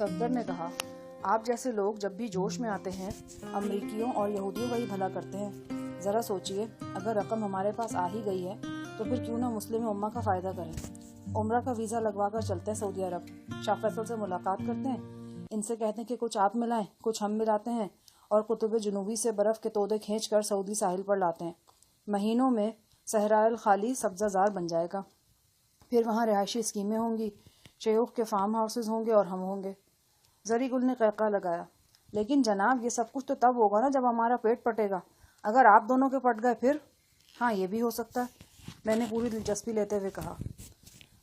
صفدر نے کہا، آپ جیسے لوگ جب بھی جوش میں آتے ہیں امریکیوں اور یہودیوں کا ہی بھلا کرتے ہیں۔ ذرا سوچئے، اگر رقم ہمارے پاس آ ہی گئی ہے تو پھر کیوں نہ مسلم امہ کا فائدہ کریں۔ عمرہ کا ویزا لگوا کر چلتے ہیں سعودی عرب، شاہ فیصل سے ملاقات کرتے ہیں، ان سے کہتے ہیں کہ کچھ آپ ملائیں، کچھ ہم ملاتے ہیں، اور قطب جنوبی سے برف کے تودے کھینچ کر سعودی ساحل پر لاتے ہیں۔ مہینوں میں صحرائے الخالی سبزہ زار بن جائے گا، پھر وہاں رہائشی اسکیمیں ہوں گی، شیوخ کے فارم ہاؤسز ہوں گے اور ہم ہوں گے۔ زری گل نے قہقہہ لگایا، لیکن جناب یہ سب کچھ تو تب ہوگا نا جب ہمارا پیٹ پٹے گا۔ اگر آپ دونوں کے پٹ گئے پھر؟ ہاں، یہ بھی ہو سکتا ہے، میں نے پوری دلچسپی لیتے ہوئے کہا۔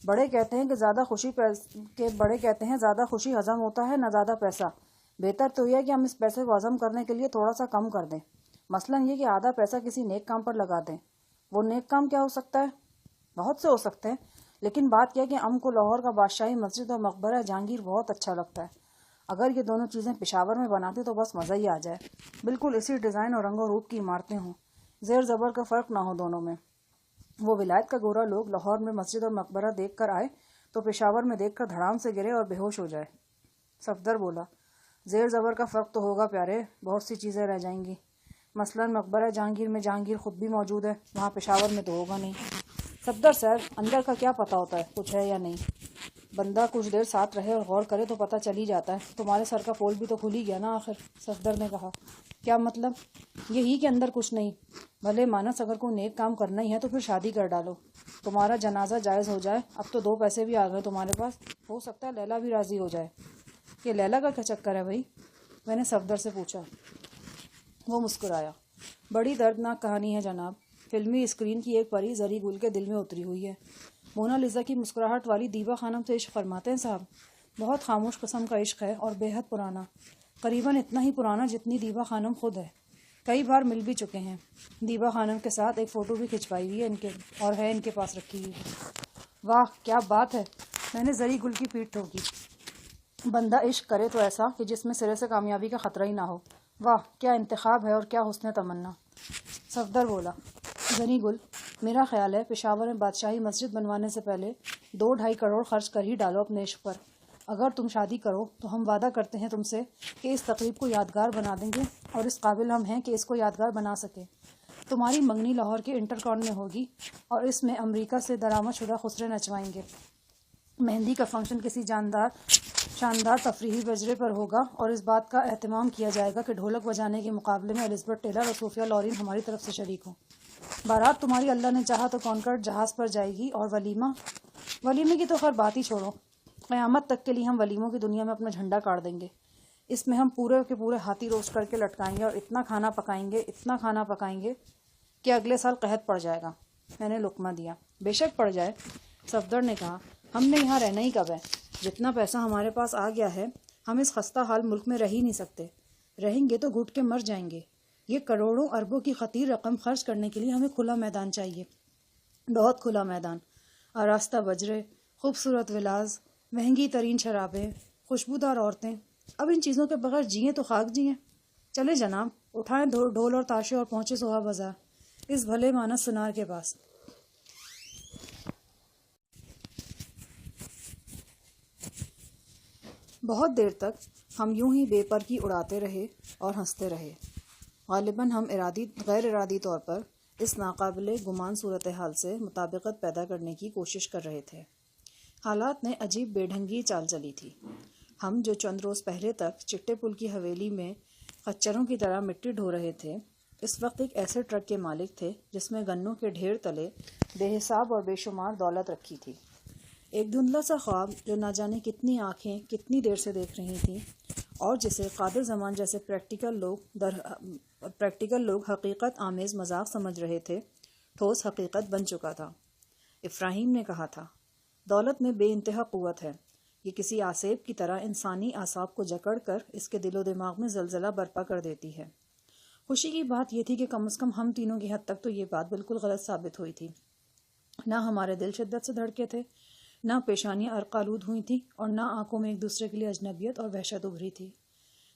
بڑے کہتے ہیں زیادہ خوشی ہضم ہوتا ہے نہ زیادہ پیسہ۔ بہتر تو یہ ہے کہ ہم اس پیسے کو ہضم کرنے کے لیے تھوڑا سا کم کر دیں، مثلاً یہ کہ آدھا پیسہ کسی نیک کام پر لگا دیں۔ وہ نیک کام کیا ہو سکتا ہے؟ بہت سے ہو سکتے ہیں، لیکن بات یہ ہے کہ ام کو لاہور کا بادشاہی مسجد اور مقبرہ جہانگیر بہت اچھا لگتا ہے۔ اگر یہ دونوں چیزیں پشاور میں بناتے تو بس مزہ ہی آ جائے، بالکل اسی ڈیزائن اور رنگ و روپ کی عمارتیں ہوں، زیر زبر کا فرق نہ ہو دونوں میں۔ وہ ولایت کا گورا لوگ لاہور میں مسجد اور مقبرہ دیکھ کر آئے تو پشاور میں دیکھ کر دھڑام سے گرے اور بے ہوش ہو جائے۔ صفدر بولا، زیر زبر کا فرق تو ہوگا پیارے، بہت سی چیزیں رہ جائیں گی، مثلاً مقبرہ جہانگیر میں جہانگیر خود بھی موجود ہے، وہاں پشاور میں تو ہوگا نہیں۔ صفدر صاحب، اندر کا کیا پتہ ہوتا ہے کچھ ہے یا نہیں؟ بندہ کچھ دیر ساتھ رہے اور غور کرے تو پتہ چل ہی جاتا ہے۔ تمہارے سر کا پول بھی تو کھل ہی گیا نا آخر، صفدر نے کہا۔ کیا مطلب؟ یہی کہ اندر کچھ نہیں۔ بھلے مانس اگر کوئی نیک کام کرنا ہی ہے تو پھر شادی کر ڈالو، تمہارا جنازہ جائز ہو جائے۔ اب تو 2 پیسے بھی آ گئے تمہارے پاس، ہو سکتا ہے لیلا بھی راضی ہو جائے۔ یہ لیلا کا کیا چکر ہے بھائی؟ میں نے صفدر سے پوچھا۔ وہ مسکرایا۔ بڑی دردناک کہانی ہے جناب، فلمی اسکرین کی ایک پری زری گل کے دل میں اتری ہوئی ہے۔ مونا لیزا کی مسکراہٹ والی دیبا خانم سے عشق فرماتے ہیں صاحب؟ بہت خاموش قسم کا عشق ہے اور بے حد پرانا، قریباً اتنا ہی پرانا جتنی دیبا خانم خود ہے۔ کئی بار مل بھی چکے ہیں، دیبا خانم کے ساتھ ایک فوٹو بھی کھنچوائی ہوئی ہے ان کے پاس رکھی ہوئی۔ واہ کیا بات ہے! میں نے زری گل کی پیٹھ ٹھوکی۔ بندہ عشق کرے تو ایسا کہ جس میں سرے سے کامیابی کا خطرہ ہی نہ ہو۔ واہ کیا انتخاب ہے اور کیا حسن تمنا! صفدر بولا، زری گل، میرا خیال ہے پشاور میں بادشاہی مسجد بنوانے سے پہلے 2-2.5 کروڑ خرچ کر ہی ڈالو اپنے عشق پر۔ اگر تم شادی کرو تو ہم وعدہ کرتے ہیں تم سے کہ اس تقریب کو یادگار بنا دیں گے، اور اس قابل ہم ہیں کہ اس کو یادگار بنا سکیں۔ تمہاری منگنی لاہور کے انٹر کون میں ہوگی اور اس میں امریکہ سے درآمد شدہ خسرے نچوائیں گے۔ مہندی کا فنکشن کسی شاندار تفریحی بجرے پر ہوگا اور اس بات کا اہتمام کیا جائے گا کہ ڈھولک بجانے کے مقابلے میں الزبتھ ٹیلر اور صوفیہ لورین ہماری طرف سے شریک ہوں۔ بارات تمہاری اللہ نے چاہا تو کانکرڈ جہاز پر جائے گی، اور ولیمے کی تو خیر بات ہی چھوڑو، قیامت تک کے لیے ہم ولیموں کی دنیا میں اپنا جھنڈا گاڑ دیں گے۔ اس میں ہم پورے کے پورے ہاتھی روسٹ کر کے لٹکائیں گے اور اتنا کھانا پکائیں گے کہ اگلے سال قحط پڑ جائے گا۔ میں نے لقمہ دیا۔ بے شک پڑ جائے، صفدر نے کہا، ہم نے یہاں رہنا ہی کب ہے؟ جتنا پیسہ ہمارے پاس آ گیا ہے ہم اس خستہ حال ملک میں رہ ہی نہیں سکتے، رہیں گے تو گھٹ کے مر جائیں گے۔ یہ کروڑوں اربوں کی خطیر رقم خرچ کرنے کے لیے ہمیں کھلا میدان چاہیے، بہت کھلا میدان، آراستہ بجرے، خوبصورت ولاز، مہنگی ترین شرابیں، خوشبودار عورتیں۔ اب ان چیزوں کے بغیر جئیں تو خاک جئیں۔ چلے جناب، اٹھائیں ڈھول اور تاشے اور پہنچے سوہا بازار، اس بھلے مانس سنار کے پاس۔ بہت دیر تک ہم یوں ہی بے پر کی اڑاتے رہے اور ہنستے رہے۔ غالباً ہم غیر ارادی طور پر اس ناقابل گمان صورتحال سے مطابقت پیدا کرنے کی کوشش کر رہے تھے۔ حالات نے عجیب بے ڈھنگی چال چلی تھی۔ ہم جو چند روز پہلے تک چٹے پل کی حویلی میں خچروں کی طرح مٹی ڈھو رہے تھے، اس وقت ایک ایسے ٹرک کے مالک تھے جس میں گنوں کے ڈھیر تلے بے حساب اور بے شمار دولت رکھی تھی۔ ایک دھندلا سا خواب جو نہ جانے کتنی آنکھیں کتنی دیر سے دیکھ رہی تھیں، اور جسے قادر زمان جیسے پریکٹیکل لوگ حقیقت آمیز مذاق سمجھ رہے تھے، ٹھوس حقیقت بن چکا تھا۔ افراہیم نے کہا تھا، دولت میں بے انتہا قوت ہے، یہ کسی آسیب کی طرح انسانی اعصاب کو جکڑ کر اس کے دل و دماغ میں زلزلہ برپا کر دیتی ہے۔ خوشی کی بات یہ تھی کہ کم از کم ہم تینوں کی حد تک تو یہ بات بالکل غلط ثابت ہوئی تھی۔ نہ ہمارے دل شدت سے دھڑکے تھے، نہ پیشانیاں عرق آلود ہوئی تھیں، اور نہ آنکھوں میں ایک دوسرے کے لیے اجنبیت اور وحشت ابھری تھی۔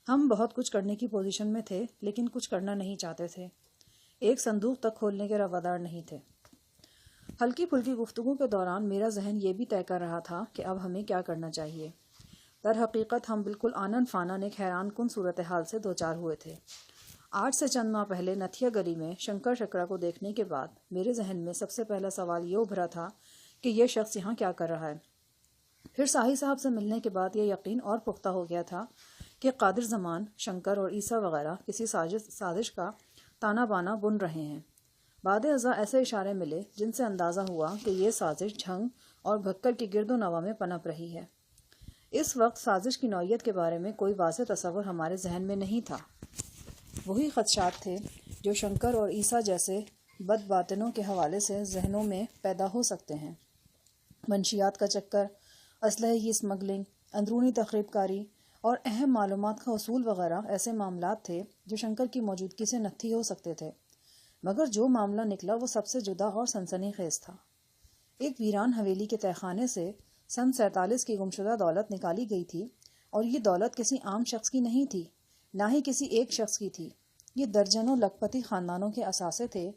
ہم بہت کچھ کرنے کی پوزیشن میں تھے، لیکن کچھ کرنا نہیں چاہتے تھے، ایک صندوق تک کھولنے کے روادار نہیں تھے۔ ہلکی پھلکی گفتگو کے دوران میرا ذہن یہ بھی طے کر رہا تھا کہ اب ہمیں کیا کرنا چاہیے۔ در حقیقت ہم بالکل آنن فانن ایک حیران کن صورتحال سے دوچار ہوئے تھے۔ آج سے چند ماہ پہلے نتھیا گلی میں شنکر شکرا کو دیکھنے کے بعد میرے ذہن میں سب سے پہلا سوال یہ ابھرا تھا کہ یہ شخص یہاں کیا کر رہا ہے۔ پھر ساحی صاحب سے ملنے کے بعد یہ یقین اور پختہ ہو گیا تھا کہ قادر زمان، شنکر اور عیسیٰ وغیرہ کسی سازش کا تانا بانا بن رہے ہیں۔ بعد ازاں ایسے اشارے ملے جن سے اندازہ ہوا کہ یہ سازش جھنگ اور بھکر کی گرد و نواح میں پنپ رہی ہے۔ اس وقت سازش کی نوعیت کے بارے میں کوئی واضح تصور ہمارے ذہن میں نہیں تھا۔ وہی خدشات تھے جو شنکر اور عیسیٰ جیسے بد باطنوں کے حوالے سے ذہنوں میں پیدا ہو سکتے ہیں۔ منشیات کا چکر، اسلحے کی اسمگلنگ، اندرونی تخریب کاری اور اہم معلومات کا حصول وغیرہ ایسے معاملات تھے جو شنکر کی موجودگی سے نتھی ہو سکتے تھے، مگر جو معاملہ نکلا وہ سب سے جدا اور سنسنی خیز تھا۔ ایک ویران حویلی کے تہخانے سے سن 47 کی گمشدہ دولت نکالی گئی تھی، اور یہ دولت کسی عام شخص کی نہیں تھی، نہ ہی کسی ایک شخص کی تھی۔ یہ درجنوں لکھپتی خاندانوں کے اثاثے تھے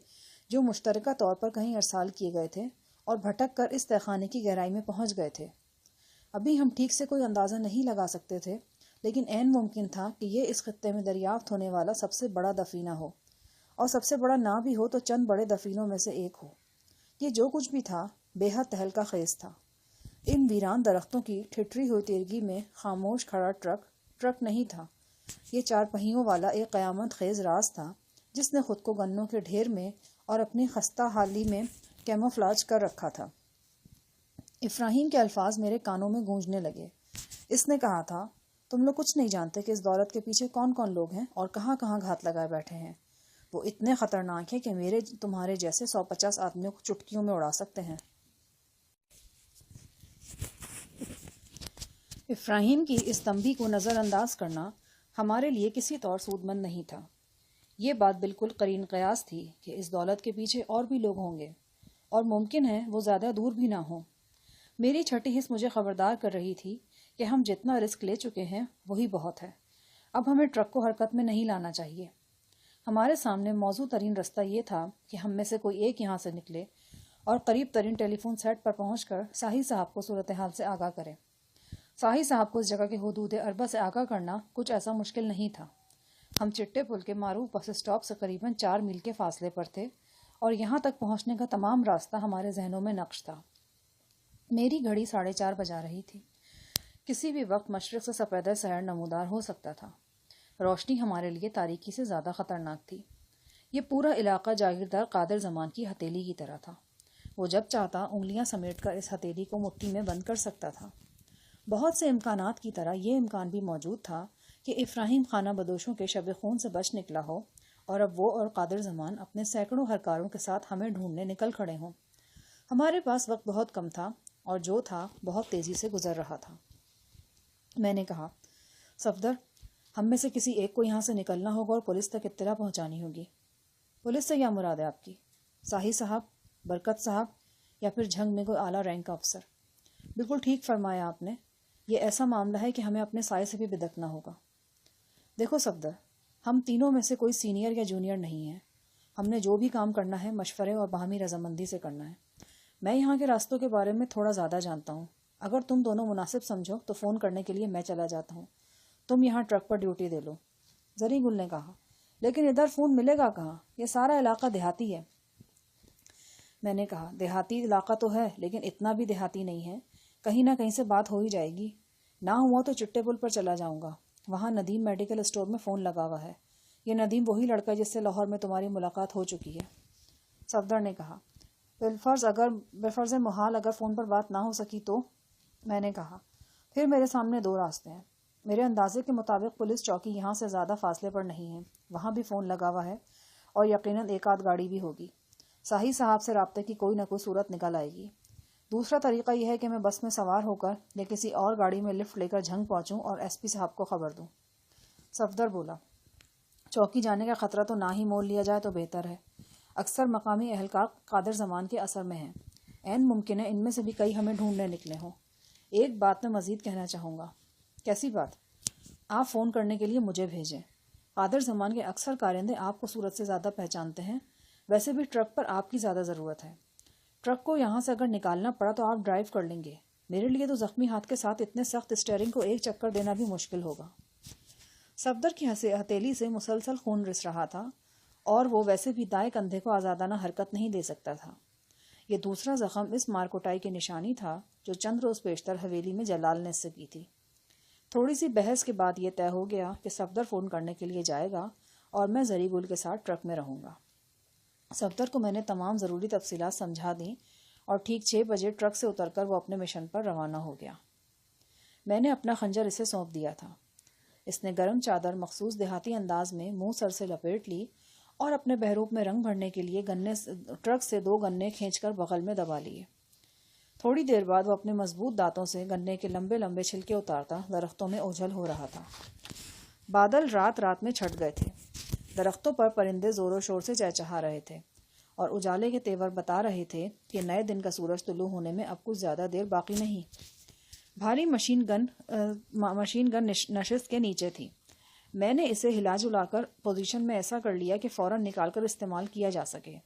جو مشترکہ طور پر کہیں ارسال کیے گئے تھے اور بھٹک کر اس تہخانے کی گہرائی میں پہنچ گئے تھے۔ ابھی ہم ٹھیک سے کوئی اندازہ نہیں لگا سکتے تھے، لیکن عین ممکن تھا کہ یہ اس خطے میں دریافت ہونے والا سب سے بڑا دفینہ ہو، اور سب سے بڑا نہ بھی ہو تو چند بڑے دفینوں میں سے ایک ہو۔ یہ جو کچھ بھی تھا بے حد تہلکہ خیز تھا۔ ان ویران درختوں کی ٹھٹری ہوئی تیرگی میں خاموش کھڑا ٹرک نہیں تھا، یہ 4 پہیوں والا ایک قیامت خیز راز تھا جس نے خود کو گنوں کے ڈھیر میں اور اپنی خستہ حالی میں کیموفلاج کر رکھا تھا۔ افراہیم کے الفاظ میرے کانوں میں گونجنے لگے۔ اس نے کہا تھا، تم لوگ کچھ نہیں جانتے کہ اس دولت کے پیچھے کون کون لوگ ہیں اور کہاں کہاں گھات لگائے بیٹھے ہیں۔ وہ اتنے خطرناک ہیں کہ میرے تمہارے جیسے 150 آدمیوں کو چٹکیوں میں اڑا سکتے ہیں۔ افراہیم کی اس تنبیہ کو نظر انداز کرنا ہمارے لیے کسی طور سود مند نہیں تھا۔ یہ بات بالکل قرین قیاس تھی کہ اس دولت کے پیچھے اور بھی لوگ ہوں گے، اور ممکن ہے وہ زیادہ دور بھی نہ ہوں۔ میری چھٹی حس مجھے خبردار کر رہی تھی کہ ہم جتنا رسک لے چکے ہیں وہی بہت ہے، اب ہمیں ٹرک کو حرکت میں نہیں لانا چاہیے۔ ہمارے سامنے موزوں ترین رستہ یہ تھا کہ ہم میں سے کوئی ایک یہاں سے نکلے اور قریب ترین ٹیلی فون سیٹ پر پہنچ کر ساحی صاحب کو صورتحال سے آگاہ کرے۔ ساحی صاحب کو اس جگہ کے حدود اربع سے آگاہ کرنا کچھ ایسا مشکل نہیں تھا۔ ہم چٹے پل کے معروف بس اسٹاپ سے قریباً 4 میل کے فاصلے پر تھے، اور یہاں تک پہنچنے کا تمام راستہ ہمارے ذہنوں میں نقش تھا۔ میری گھڑی 4:30 بجا رہی تھی۔ کسی بھی وقت مشرق سے سپیدہ سحر نمودار ہو سکتا تھا۔ روشنی ہمارے لیے تاریکی سے زیادہ خطرناک تھی۔ یہ پورا علاقہ جاگیردار قادر زمان کی ہتھیلی کی طرح تھا۔ وہ جب چاہتا انگلیاں سمیٹ کر اس ہتھیلی کو مٹھی میں بند کر سکتا تھا۔ بہت سے امکانات کی طرح یہ امکان بھی موجود تھا کہ افراہیم خانہ بدوشوں کے شب خون سے بچ نکلا ہو، اور اب وہ اور قادر زمان اپنے سینکڑوں ہرکاروں کے ساتھ ہمیں ڈھونڈنے نکل کھڑے ہوں۔ ہمارے پاس وقت بہت کم تھا، اور جو تھا بہت تیزی سے گزر رہا تھا۔ میں نے کہا، صفدر، ہم میں سے کسی ایک کو یہاں سے نکلنا ہوگا اور پولیس تک اطلاع پہنچانی ہوگی۔ پولیس سے کیا مراد ہے آپ کی؟ ساحی صاحب، برکت صاحب، یا پھر جھنگ میں کوئی اعلیٰ رینک کا افسر؟ بالکل ٹھیک فرمایا آپ نے، یہ ایسا معاملہ ہے کہ ہمیں اپنے سائے سے بھی بدکنا ہوگا۔ دیکھو صفدر، ہم تینوں میں سے کوئی سینئر یا جونیئر نہیں ہے۔ ہم نے جو بھی کام کرنا ہے مشورے اور باہمی رضامندی سے کرنا ہے۔ میں یہاں کے راستوں کے بارے میں تھوڑا زیادہ جانتا ہوں۔ اگر تم دونوں مناسب سمجھو تو فون کرنے کے لیے میں چلا جاتا ہوں، تم یہاں ٹرک پر ڈیوٹی دے لو۔ زری گل نے کہا، لیکن ادھر فون ملے گا کہاں؟ یہ سارا علاقہ دیہاتی ہے۔ میں نے کہا، دیہاتی علاقہ تو ہے، لیکن اتنا بھی دیہاتی نہیں ہے، کہیں نہ کہیں سے بات ہو ہی جائے گی۔ نہ ہوا تو چٹے پل پر چلا جاؤں گا، وہاں ندیم میڈیکل اسٹور میں فون لگا ہوا ہے۔ یہ ندیم وہی لڑکا جس سے لاہور میں تمہاری ملاقات ہو چکی ہے۔ صفدر نے کہا، بفرض محال اگر فون پر بات نہ ہو سکی تو؟ میں نے کہا، پھر میرے سامنے 2 راستے ہیں۔ میرے اندازے کے مطابق پولیس چوکی یہاں سے زیادہ فاصلے پر نہیں ہے، وہاں بھی فون لگا ہوا ہے، اور یقیناً 1 آدھ گاڑی بھی ہوگی۔ ساحی صاحب سے رابطے کی کوئی نہ کوئی صورت نکل آئے گی۔ دوسرا طریقہ یہ ہے کہ میں بس میں سوار ہو کر یا کسی اور گاڑی میں لفٹ لے کر جھنگ پہنچوں اور ایس پی صاحب کو خبر دوں۔ صفدر بولا، چوکی جانے کا خطرہ تو نہ ہی مول لیا جائے تو بہتر ہے۔ اکثر مقامی اہلکار قادر زمان کے اثر میں ہیں، عین ممکن ہے ان میں سے بھی کئی ہمیں ڈھونڈنے نکلے ہوں۔ ایک بات میں مزید کہنا چاہوں گا۔ کیسی بات؟ آپ فون کرنے کے لیے مجھے بھیجیں۔ قادر زمان کے اکثر کارندے آپ کو صورت سے زیادہ پہچانتے ہیں، ویسے بھی ٹرک پر آپ کی زیادہ ضرورت ہے۔ ٹرک کو یہاں سے اگر نکالنا پڑا تو آپ ڈرائیو کر لیں گے، میرے لیے تو زخمی ہاتھ کے ساتھ اتنے سخت اسٹیئرنگ کو ایک چکر دینا بھی مشکل ہوگا۔ صفدر کی ہتھیلی سے مسلسل خون رس رہا تھا اور وہ ویسے بھی دائیں کندھے کو آزادانہ حرکت نہیں دے سکتا تھا۔ یہ دوسرا زخم اس مارکوٹائی کی نشانی تھا جو چند روز پیشتر حویلی میں جلال نے اس سے کی تھی۔ تھوڑی سی بحث کے بعد یہ طے ہو گیا کہ صفدر فون کرنے کے لیے جائے گا اور میں زری گل کے ساتھ ٹرک میں رہوں گا۔ صفدر کو میں نے تمام ضروری تفصیلات سمجھا دیں اور ٹھیک 6 بجے ٹرک سے اتر کر وہ اپنے مشن پر روانہ ہو گیا۔ میں نے اپنا خنجر اسے سونپ دیا تھا۔ اس نے گرم چادر مخصوص دیہاتی انداز میں منہ سر سے لپیٹ لی اور اپنے بہروپ میں رنگ بھرنے کے لیے ٹرک سے 2 گنے کھینچ کر بغل میں دبا لیے۔ تھوڑی دیر بعد وہ اپنے مضبوط دانتوں سے گنے کے لمبے لمبے چھلکے اتارتا درختوں میں اوجھل ہو رہا تھا۔ بادل رات رات میں چھٹ گئے تھے۔ درختوں پر پرندے زور و شور سے چہچہا رہے تھے اور اجالے کے تیور بتا رہے تھے کہ نئے دن کا سورج طلوع ہونے میں اب کچھ زیادہ دیر باقی نہیں۔ بھاری مشین گن نشست کے نیچے تھی۔ میں نے اسے ہلا جلا کر پوزیشن میں ایسا کر لیا کہ فوراً نکال کر استعمال کیا جا سکے۔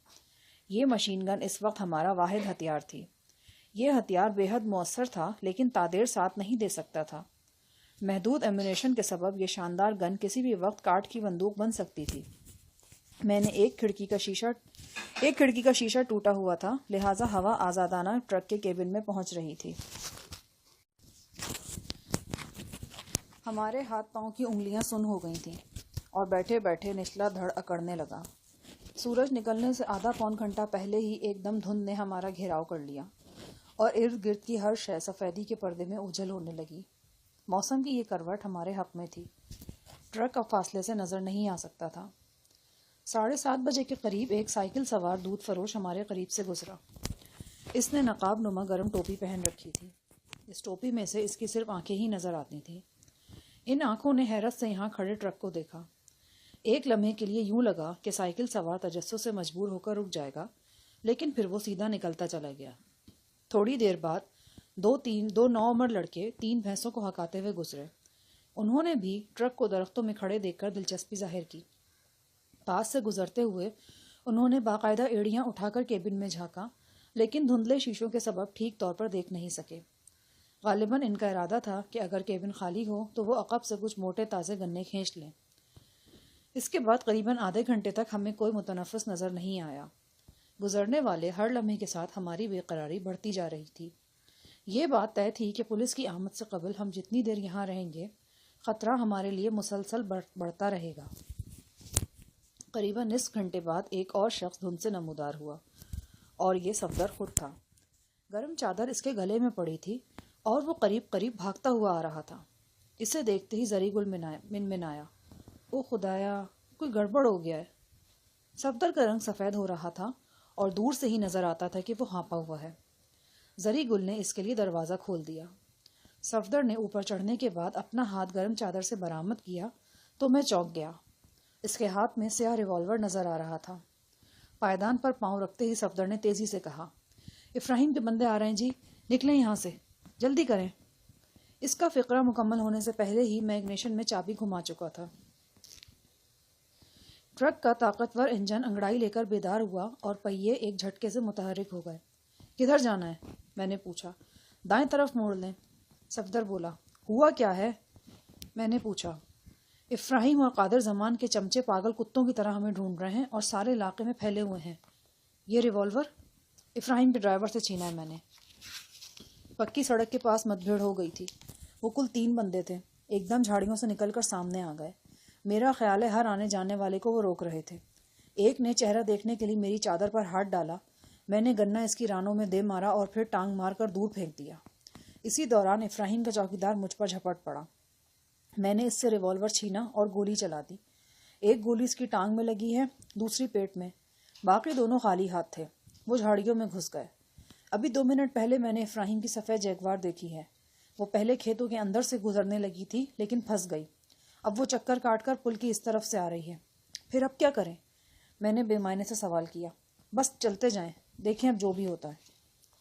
یہ مشین گن اس وقت ہمارا واحد ہتھیار تھی۔ یہ ہتھیار بے حد مؤثر تھا لیکن تعدیر ساتھ نہیں دے سکتا تھا۔ محدود ایمونیشن کے سبب یہ شاندار گن کسی بھی وقت کاٹ کی بندوق بن سکتی تھی۔ میں نے ایک کھڑکی کا شیشہ ٹوٹا ہوا تھا، لہٰذا ہوا آزادانہ ٹرک کے کیبن میں پہنچ رہی تھی۔ ہمارے ہاتھ پاؤں کی انگلیاں سن ہو گئی تھیں اور بیٹھے بیٹھے نچلا دھڑ اکڑنے لگا۔ سورج نکلنے سے آدھا پون گھنٹہ پہلے ہی ایک دم دھند نے ہمارا گھیراؤ کر لیا اور ارد گرد کی ہر شے سفیدی کے پردے میں اوجھل ہونے لگی۔ موسم کی یہ کروٹ ہمارے حق میں تھی۔ ٹرک اب فاصلے سے نظر نہیں آ سکتا تھا۔ 7:30 بجے کے قریب ایک سائیکل سوار دودھ فروش ہمارے قریب سے گزرا۔ اس نے نقاب نما گرم ٹوپی پہن رکھی تھی۔ اس ٹوپی میں سے اس کی صرف آنکھیں ہی نظر آتی تھیں۔ ان آنکھوں نے حیرت سے یہاں کھڑے ٹرک کو دیکھا۔ ایک لمحے کے لیے یوں لگا کہ سائیکل سوار تجسس سے مجبور ہو کر رک جائے گا، لیکن پھر وہ سیدھا نکلتا چلا گیا۔ تھوڑی دیر بعد دو نوعمر لڑکے 3 بھینسوں کو ہکاتے ہوئے گزرے۔ انہوں نے بھی ٹرک کو درختوں میں کھڑے دیکھ کر دلچسپی ظاہر کی۔ پاس سے گزرتے ہوئے انہوں نے باقاعدہ ایڑیاں اٹھا کر کیبن میں جھانکا، لیکن دھندلے شیشوں کے سبب ٹھیک طور پر دیکھ نہیں سکے۔ غالباً ان کا ارادہ تھا کہ اگر کیبن خالی ہو تو وہ عقب سے کچھ موٹے تازے گنے کھینچ لیں۔ اس کے بعد قریباً آدھے گھنٹے تک ہمیں کوئی متنفس نظر نہیں آیا۔ گزرنے والے ہر لمحے کے ساتھ ہماری بے قراری بڑھتی جا رہی تھی۔ یہ بات طے تھی کہ پولیس کی آمد سے قبل ہم جتنی دیر یہاں رہیں گے، خطرہ ہمارے لیے مسلسل بڑھتا رہے گا۔ قریباً نصف گھنٹے بعد ایک اور شخص دھند سے نمودار ہوا اور یہ صفدر خود تھا۔ گرم چادر اس کے گلے میں پڑی تھی اور وہ قریب قریب بھاگتا ہوا آ رہا تھا۔ اسے دیکھتے ہی زری گل منمنایا، او خدایا، کوئی گڑبڑ ہو گیا ہے۔ صفدر کا رنگ سفید ہو رہا تھا اور دور سے ہی نظر آتا تھا کہ وہ ہانپا ہوا ہے۔ زری گل نے اس کے لیے دروازہ کھول دیا۔ صفدر نے اوپر چڑھنے کے بعد اپنا ہاتھ گرم چادر سے برآمد کیا تو میں چونک گیا۔ اس کے ہاتھ میں سیاہ ریوالور نظر آ رہا تھا۔ پائیدان پر پاؤں رکھتے ہی صفدر نے تیزی سے کہا، افراہیم کے بندے آ رہے ہیں جی، نکلیں یہاں سے، جلدی کریں۔ اس کا فقرہ مکمل ہونے سے پہلے ہی میں اگنیشن میں چابی گھما چکا تھا۔ ٹرک کا طاقتور انجن انگڑائی لے کر بیدار ہوا اور پہیے ایک جھٹکے سے متحرک ہو گئے۔ کدھر جانا ہے؟ میں نے پوچھا۔ دائیں طرف موڑ لیں، صفدر بولا۔ ہوا کیا ہے؟ میں نے پوچھا۔ افراہیم اور قادر زمان کے چمچے پاگل کتوں کی طرح ہمیں ڈھونڈ رہے ہیں اور سارے علاقے میں پھیلے ہوئے ہیں۔ یہ ریوالور افراہیم کے ڈرائیور سے چھینا ہے میں نے۔ پکی سڑک کے پاس مت بھیڑ ہو گئی تھی۔ وہ کل 3 بندے تھے، ایک دم جھاڑیوں سے نکل کر سامنے آ گئے۔ میرا خیال ہے ہر آنے جانے والے کو وہ روک رہے تھے۔ ایک نے چہرہ دیکھنے کے لیے میری چادر پر ہاتھ ڈالا۔ میں نے گنا اس کی رانوں میں دے مارا اور پھر ٹانگ مار کر دور پھینک دیا۔ اسی دوران افراہیم کا چوکیدار مجھ پر جھپٹ پڑا۔ میں نے اس سے ریوالور چھینا اور گولی چلا دی۔ ایک گولی اس کی ٹانگ میں لگی ہے، دوسری پیٹ میں، باقی دونوں خالی ہاتھ تھے۔ وہ جھاڑیوں میں گھس گئے۔ ابھی 2 منٹ پہلے میں نے افراہیم کی سفید جیگوار دیکھی ہے۔ وہ پہلے کھیتوں کے اندر سے گزرنے لگی تھی لیکن پھنس گئی۔ اب وہ چکر کاٹ کر پل کی اس طرف سے آ رہی ہے۔ پھر اب کیا کریں؟ میں نے بے معنی سے سوال کیا۔ بس چلتے جائیں، دیکھیں اب جو بھی ہوتا ہے۔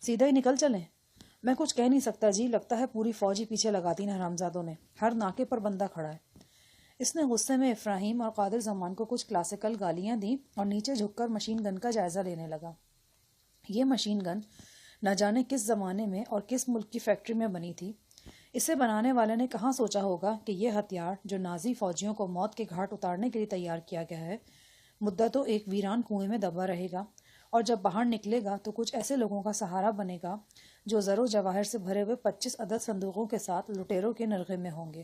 سیدھا ہی نکل چلیں؟ میں کچھ کہہ نہیں سکتا جی، لگتا ہے پوری فوج ہی پیچھے لگا دی حرامزادوں نے، ہر ناکے پر بندہ کھڑا ہے۔ اس نے غصے میں افراہیم اور قادر زمان کو کچھ کلاسیکل گالیاں دیں اور نیچے جھک کر مشین گن کا جائزہ لینے لگا۔ یہ مشین گن نہ جانے کس زمانے میں اور کس ملک کی فیکٹری میں بنی تھی۔ اسے بنانے والے نے کہاں سوچا ہوگا کہ یہ ہتھیار جو نازی فوجیوں کو موت کے گھاٹ اتارنے کے لیے تیار کیا گیا ہے، مدتوں ایک ویران کنویں میں دبا رہے گا، اور جب باہر نکلے گا تو کچھ ایسے لوگوں کا سہارا بنے گا جو زر و جواہر سے بھرے ہوئے 25 عدد صندوقوں کے ساتھ لٹیروں کے نرغے میں ہوں گے،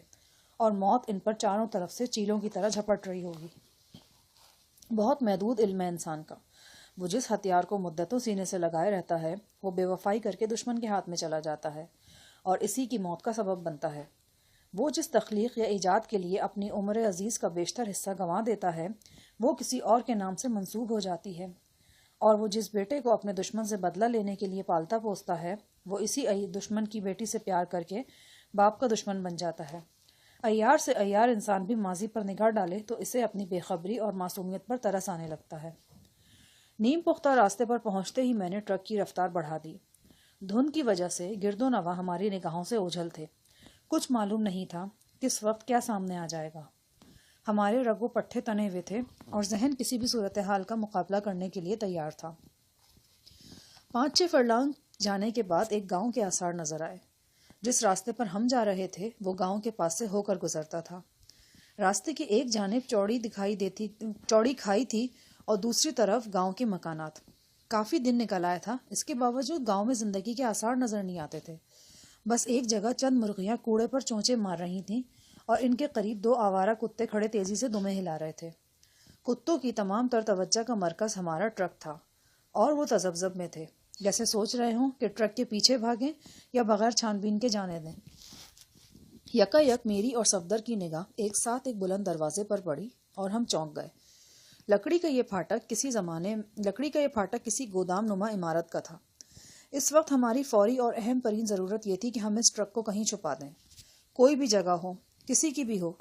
اور موت ان پر چاروں طرف سے چیلوں کی طرح جھپٹ رہی ہوگی۔ بہت محدود علم ہے انسان کا۔ وہ جس ہتھیار کو مدتوں سینے سے لگائے رہتا ہے وہ بے وفائی کر کے دشمن کے ہاتھ میں چلا جاتا ہے اور اسی کی موت کا سبب بنتا ہے۔ وہ جس تخلیق یا ایجاد کے لیے اپنی عمر عزیز کا بیشتر حصہ گنوا دیتا ہے وہ کسی اور کے نام سے منسوب ہو جاتی ہے، اور وہ جس بیٹے کو اپنے دشمن سے بدلہ لینے کے لیے پالتا پوستا ہے وہ اسی دشمن کی بیٹی سے پیار کر کے باپ کا دشمن بن جاتا ہے۔ عیار سے عیار انسان بھی ماضی پر نگاہ ڈالے تو اسے اپنی بے خبری اور معصومیت پر ترس آنے لگتا ہے۔ نیم پختہ راستے پر پہنچتے ہی میں نے ٹرک کی رفتار بڑھا دی۔ دھند کی وجہ سے گرد و نواح ہماری نگاہوں سے اوجھل تھے۔ کچھ معلوم نہیں تھا کس وقت کیا سامنے آ جائے گا۔ ہمارے رگ و پٹھے تنے ہوئے تھے اور ذہن کسی بھی صورتحال کا مقابلہ کرنے کے لیے تیار تھا۔ 5-6 فرلانگ جانے کے بعد ایک گاؤں کے آثار نظر آئے۔ جس راستے پر ہم جا رہے تھے وہ گاؤں کے پاس سے ہو کر گزرتا تھا۔ راستے کی ایک جانب چوڑی کھائی تھی اور دوسری طرف گاؤں کے مکانات۔ کافی دن نکل آیا تھا، اس کے باوجود گاؤں میں زندگی کے آثار نظر نہیں آتے تھے۔ بس ایک جگہ چند مرغیاں کوڑے پر چونچے مار رہی تھیں اور ان کے قریب 2 آوارہ کتے کھڑے تیزی سے دمیں ہلا رہے تھے۔ کتوں کی تمام تر توجہ کا مرکز ہمارا ٹرک تھا اور وہ تذبذب میں تھے، جیسے سوچ رہے ہوں کہ ٹرک کے پیچھے بھاگیں یا بغیر چھان بین کے جانے دیں۔ یکا یک میری اور صفدر کی نگاہ ایک ساتھ ایک بلند دروازے پر پڑی اور ہم چونک گئے۔ لکڑی کا یہ پھاٹک کسی گودام نما عمارت کا تھا۔ اس وقت ہماری فوری اور اہم ترین ضرورت یہ تھی کہ ہم اس ٹرک کو کہیں چھپا دیں، کوئی بھی جگہ ہو، کسی کی بھی ہو،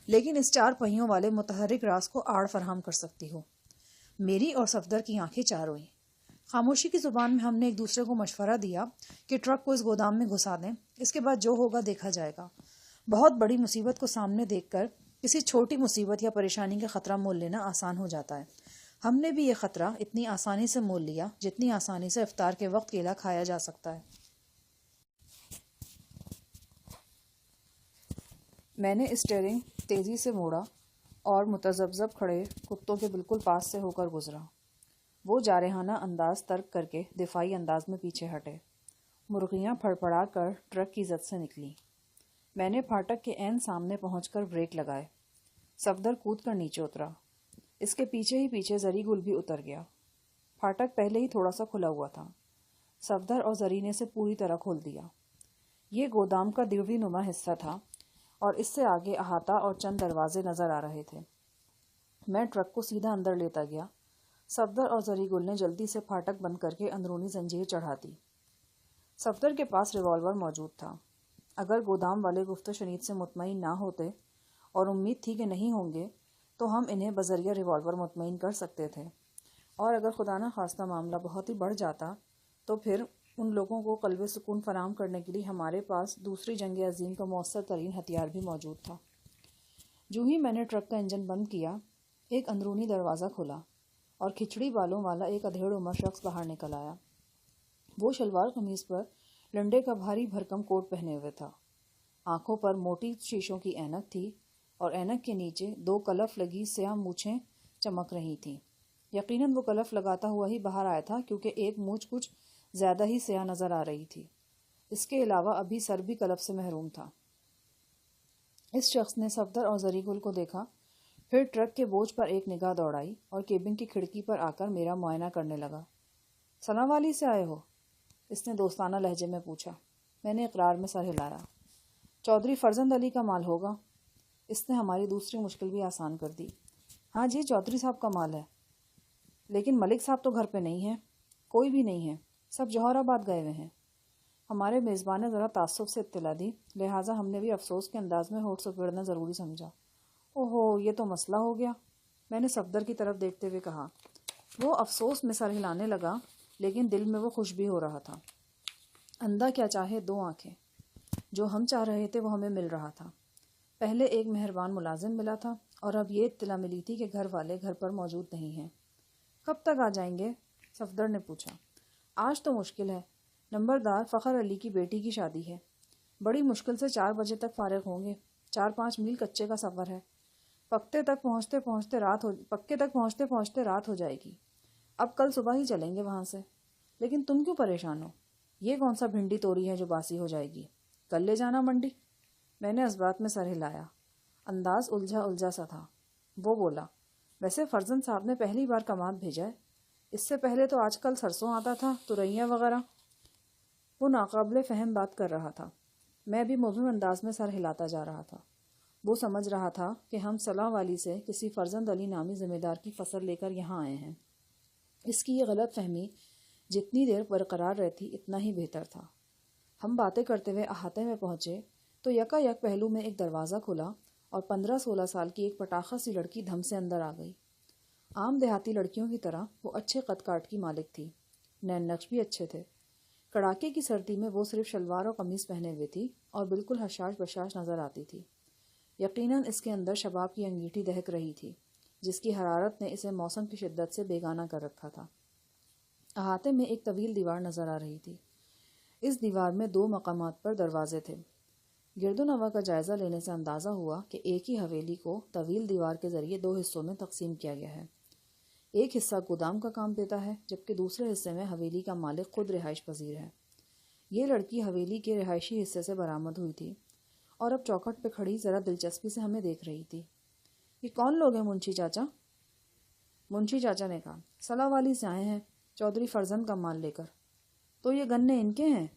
لیکن اس 4 پہیوں والے متحرک راز کو آڑ فراہم کر سکتی ہو۔ میری اور صفدر کی آنکھیں چار ہوئیں۔ خاموشی کی زبان میں ہم نے ایک دوسرے کو مشورہ دیا کہ ٹرک کو اس گودام میں گھسا دیں، اس کے بعد جو ہوگا دیکھا جائے گا۔ بہت بڑی مصیبت کو سامنے دیکھ کر کسی چھوٹی مصیبت یا پریشانی کا خطرہ مول لینا آسان ہو جاتا ہے۔ ہم نے بھی یہ خطرہ اتنی آسانی سے مول لیا جتنی آسانی سے افطار کے وقت کیلا کھایا جا سکتا ہے۔ میں نے اسٹیئرنگ تیزی سے موڑا اور متذبذب کھڑے کتوں کے بالکل پاس سے ہو کر گزرا۔ وہ جارحانہ انداز ترک کر کے دفاعی انداز میں پیچھے ہٹے۔ مرغیاں پھڑ پھڑا کر ٹرک کی زد سے نکلیں۔ میں نے پھاٹک کے عین سامنے پہنچ کر بریک لگائے۔ صفدر کود کر نیچے اترا۔ اس کے پیچھے ہی پیچھے زری گل بھی اتر گیا۔ پھاٹک پہلے ہی تھوڑا سا کھلا ہوا تھا۔ صفدر اور زری نے اسے پوری طرح کھول دیا۔ یہ گودام کا دیوی نما حصہ تھا اور اس سے آگے احاطہ اور چند دروازے نظر آ رہے تھے۔ میں ٹرک کو سیدھا اندر لیتا گیا۔ صفدر اور زری گل نے جلدی سے پھاٹک بند کر کے اندرونی زنجیر چڑھا دی۔ صفدر کے پاس ریوالور موجود تھا۔ اگر گودام والے گفت و شنید سے مطمئن نہ ہوتے اور امید تھی کہ نہیں ہوں گے تو ہم انہیں بذریعہ ریوالور مطمئن کر سکتے تھے، اور اگر خدا نہ خواستہ معاملہ بہت ہی بڑھ جاتا تو پھر ان لوگوں کو قلب سکون فراہم کرنے کے لیے ہمارے پاس دوسری جنگ عظیم کا مؤثر ترین ہتھیار بھی موجود تھا۔ جو ہی میں نے ٹرک کا انجن بند کیا، ایک اندرونی دروازہ کھلا اور کھچڑی بالوں والا ایک ادھیڑ عمر شخص باہر نکل آیا۔ وہ شلوار قمیض پر لنڈے کا بھاری بھرکم کوٹ پہنے ہوئے تھا۔ آنکھوں پر موٹی شیشوں کی اینک تھی اور اینک کے نیچے 2 کلف لگی سیاہ مونچھیں چمک رہی تھیں۔ یقیناً وہ کلف لگاتا ہوا ہی باہر آیا تھا کیونکہ ایک مونچھ کچھ زیادہ ہی سیاہ نظر آ رہی تھی۔ اس کے علاوہ ابھی سر بھی کلف سے محروم تھا۔ اس شخص نے صفدر اور زری گل کو دیکھا، پھر ٹرک کے بوجھ پر ایک نگاہ دوڑائی اور کیبن کی کھڑکی پر آ کر میرا معائنہ کرنے لگا۔ ثنا والی سے آئے ہو؟ اس نے دوستانہ لہجے میں پوچھا۔ میں نے اقرار میں سر ہلایا۔ چودھری فرزند علی کا مال ہوگا؟ اس نے ہماری دوسری مشکل بھی آسان کر دی۔ ہاں جی، چودھری صاحب کا مال ہے، لیکن ملک صاحب تو گھر پہ نہیں ہیں۔ کوئی بھی نہیں ہے، سب جوہر آباد گئے ہوئے ہیں۔ ہمارے میزبان نے ذرا تعصب سے اطلاع دی، لہٰذا ہم نے بھی افسوس کے انداز میں ہونٹ سپیڑنا ضروری سمجھا۔ اوہو، یہ تو مسئلہ ہو گیا، میں نے صفدر کی طرف دیکھتے ہوئے کہا۔ وہ افسوس میں سر ہلانے لگا، لیکن دل میں وہ خوش بھی ہو رہا تھا۔ اندھا کیا چاہے 2 آنکھیں۔ جو ہم چاہ رہے تھے وہ ہمیں مل رہا تھا۔ پہلے ایک مہربان ملازم ملا تھا اور اب یہ اطلاع ملی تھی کہ گھر والے گھر پر موجود نہیں ہیں۔ کب تک آ جائیں گے؟ صفدر نے پوچھا۔ آج تو مشکل ہے، نمبردار فخر علی کی بیٹی کی شادی ہے. بڑی مشکل سے 4 بجے تک فارغ ہوں گے. 4-5 میل کچے کا سفر ہے. پکے تک پہنچتے پہنچتے رات ہو جائے گی. اب کل صبح ہی چلیں گے وہاں سے. لیکن تم کیوں پریشان ہو؟ یہ کون سا بھنڈی توری ہے جو باسی ہو جائے گی؟ کل لے جانا منڈی. میں نے اس بات میں سر ہلایا. انداز الجھا سا تھا. وہ بولا، ویسے فرزند صاحب نے پہلی بار کماد بھیجا ہے. اس سے پہلے تو آج کل سرسوں آتا تھا، ترئیاں وغیرہ. وہ ناقابل فہم بات کر رہا تھا. میں بھی مبہم انداز میں سر ہلاتا جا رہا تھا. وہ سمجھ رہا تھا کہ ہم صلاح والی سے کسی فرزند علی نامی ذمہ دار کی فصل لے کر یہاں آئے ہیں. اس کی یہ غلط فہمی جتنی دیر برقرار رہتی اتنا ہی بہتر تھا. ہم باتیں کرتے ہوئے احاطے میں پہنچے تو یکا یک پہلو میں ایک دروازہ کھلا اور 15-16 سال کی ایک پٹاخہ سی لڑکی دھم سے اندر آ گئی. عام دیہاتی لڑکیوں کی طرح وہ اچھے قد کاٹ کی مالک تھی. نین نقش بھی اچھے تھے. کڑاکے کی سردی میں وہ صرف شلوار اور قمیص پہنے ہوئے تھی اور بالکل حشاش بشاش نظر آتی تھی. یقیناً اس کے اندر شباب کی انگیٹھی دہک رہی تھی جس کی حرارت نے اسے موسم کی شدت سے بیگانہ کر رکھا تھا. احاطے میں ایک طویل دیوار نظر آ رہی تھی. اس دیوار میں 2 مقامات پر دروازے تھے. گرد و نواح کا جائزہ لینے سے اندازہ ہوا کہ ایک ہی حویلی کو طویل دیوار کے ذریعے 2 حصوں میں تقسیم کیا گیا ہے. ایک حصہ گودام کا کام دیتا ہے جبکہ دوسرے حصے میں حویلی کا مالک خود رہائش پذیر ہے. یہ لڑکی حویلی کے رہائشی حصے سے برآمد ہوئی تھی اور اب چوکھٹ پہ کھڑی ذرا دلچسپی سے ہمیں دیکھ رہی تھی. یہ کون لوگ ہیں منشی چاچا؟ منشی چاچا نے کہا، صلاح والی سے آئے ہیں چودھری فرزند کا مال لے کر. تو یہ گنے ان کے ہیں؟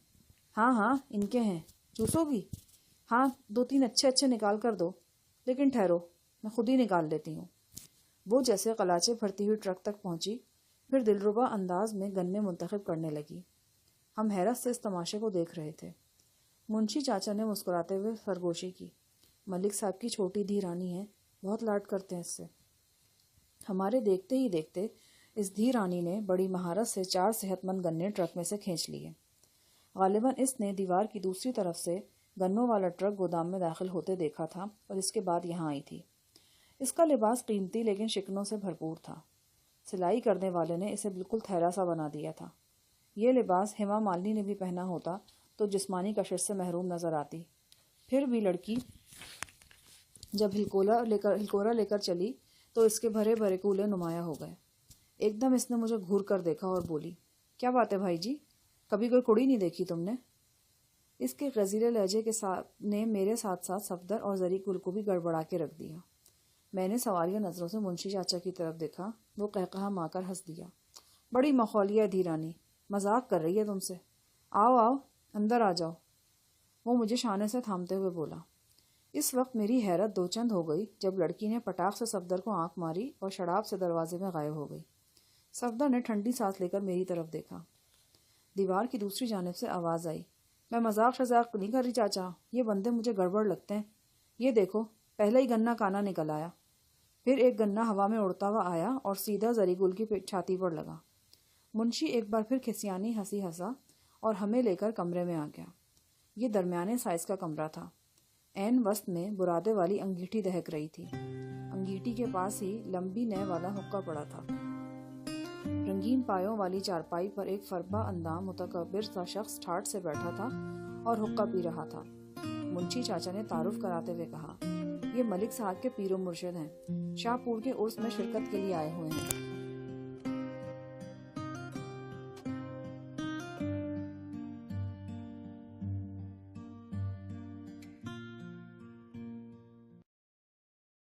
ہاں ان کے ہیں. چوسو گی؟ ہاں 2-3 اچھے نکال کر دو. لیکن ٹھہرو، میں خود ہی نکال لیتی ہوں. وہ جیسے قلاچے بھرتی ہوئی ٹرک تک پہنچی، پھر دلربا انداز میں گنے منتخب کرنے لگی. ہم حیرت سے اس تماشے کو دیکھ رہے تھے. منشی چاچا نے مسکراتے ہوئے سرگوشی کی، ملک صاحب کی چھوٹی دھی رانی ہے، بہت لاڈ کرتے ہیں اس سے. ہمارے دیکھتے ہی دیکھتے اس دھی رانی نے بڑی مہارت سے 4 صحت مند گنے ٹرک میں سے کھینچ لیے. غالباً اس نے دیوار کی دوسری طرف سے گنوں والا ٹرک گودام میں داخل ہوتے دیکھا تھا اور اس کے بعد یہاں آئی تھی. اس کا لباس قیمتی لیکن شکنوں سے بھرپور تھا. سلائی کرنے والے نے اسے بالکل تھیلا سا بنا دیا تھا. یہ لباس ہیما مالنی نے بھی پہنا ہوتا تو جسمانی کشش سے محروم نظر آتی. پھر بھی لڑکی جب ہلکورا لے کر چلی تو اس کے بھرے بھرے کولے نمایاں ہو گئے. ایک دم اس نے مجھے گھور کر دیکھا اور بولی، کیا بات ہے بھائی جی، کبھی کوئی کڑی نہیں دیکھی تم نے؟ اس کے غزیرے لہجے کے ساتھ نے میرے ساتھ ساتھ صفدر اور زری گل کو بھی گڑبڑا کے رکھ دیا. میں نے سوالیہ نظروں سے منشی چاچا کی طرف دیکھا. وہ قہقہا مار کر ہنس دیا. بڑی مخولیہ ہے دھیرانی، مذاق کر رہی ہے تم سے. آؤ اندر آ جاؤ. وہ مجھے شانے سے تھامتے ہوئے بولا. اس وقت میری حیرت 2 چند ہو گئی جب لڑکی نے پٹاخ سے صفدر کو آنکھ ماری اور شڑاب سے دروازے میں غائب ہو گئی. صفدر نے ٹھنڈی سانس لے کر میری طرف دیکھا. دیوار کی دوسری جانب سے آواز آئی، میں مذاق نہیں کر رہی چاچا، یہ بندے مجھے گڑبڑ لگتے ہیں. یہ دیکھو، پہلا ہی گنا کانا نکل آیا. پھر ایک گنا ہوا میں اڑتا ہوا آیا اور سیدھا زری گل کی چھاتی پر لگا. منشی ایک بار پھر کھسیانی ہنسی ہنسا اور ہمیں لے کر کمرے میں آ گیا. یہ درمیانے سائز کا کمرہ تھا. عین وسط میں برادے والی انگیٹھی دہک رہی تھی. انگیٹھی کے پاس ہی لمبی نئے والا حقہ پڑا تھا. رنگین پایوں والی چارپائی پر ایک فربا اندام متکبر سا شخص ٹھاٹھ سے بیٹھا تھا اور حقہ پی رہا تھا. منشی چاچا نے تعارف کراتے ہوئے کہا، یہ ملک صاحب کے پیر و مرشد ہیں، شاہ پور کے عرس میں شرکت کے لیے آئے ہوئے ہیں.